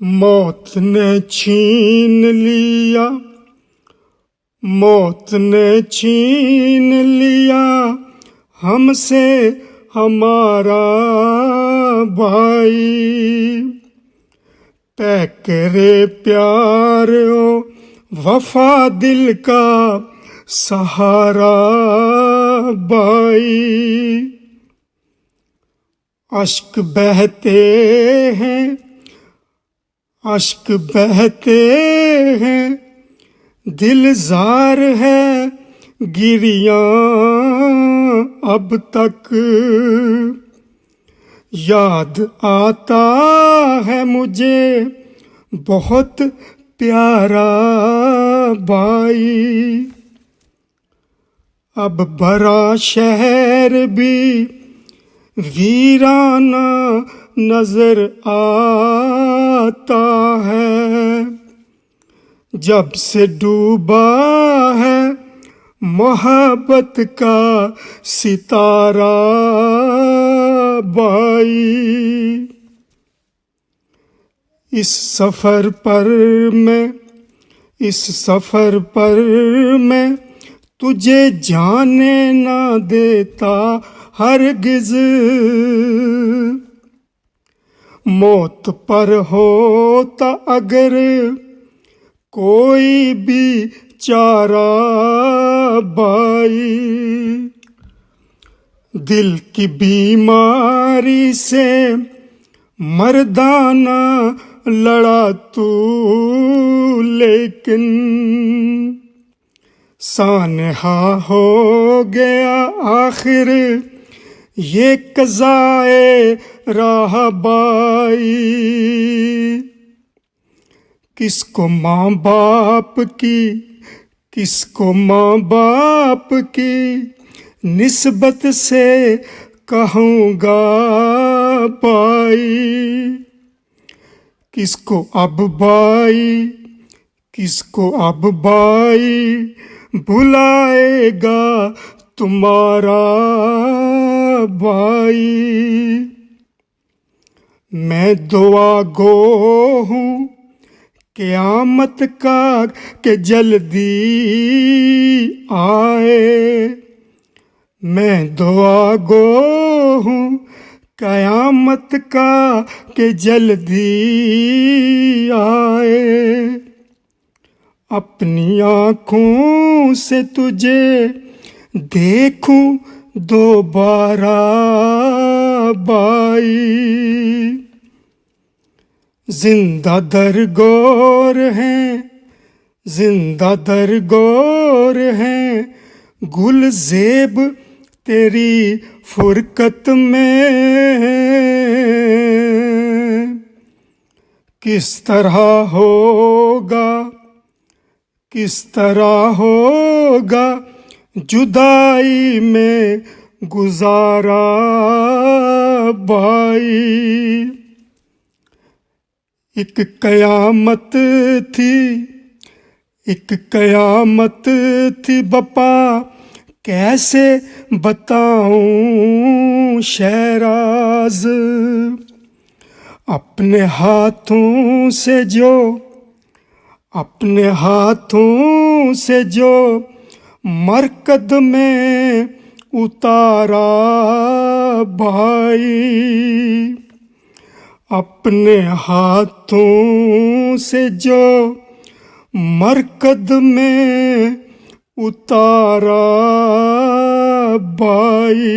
मौत ने छीन लिया, मौत ने छीन लिया हमसे हमारा भाई। तय करे प्यार ओ वफा दिल का सहारा भाई। अश्क बहते हैं, अश्क बहते हैं, दिल जार है गिरियां अब तक। याद आता है मुझे बहुत प्यारा भाई। अब बड़ा शहर भी वीराना नजर आता है। जब से डूबा है मोहब्बत का सितारा भाई। इस सफर पर मैं तुझे जाने ना देता हरगिज। मौत पर होता अगर कोई भी चारा भाई। दिल की बीमारी से मर्दाना लड़ा तू, लेकिन सानहा हो गया आखिर ये कज़ाए राह बाई। किसको माँ बाप की निस्बत से कहूँगा भाई। किसको अब भाई बुलाएगा तुम्हारा भाई। मैं दुआ गो हूँ क़यामत का के जल्दी आए। मैं दुआ गो हूँ क़यामत का के जल्दी आए। अपनी आँखों से तुझे देखूं दोबारा भाई। जिंदा दरगोर हैं गुलज़ेब तेरी फुरकत में। किस तरह होगा जुदाई में गुजारा भाई। एक कयामत थी बपा कैसे बताऊं शहराज। अपने हाथों से जो मरकद में उतारा भाई। अपने हाथों से जो मरकद में उतारा भाई।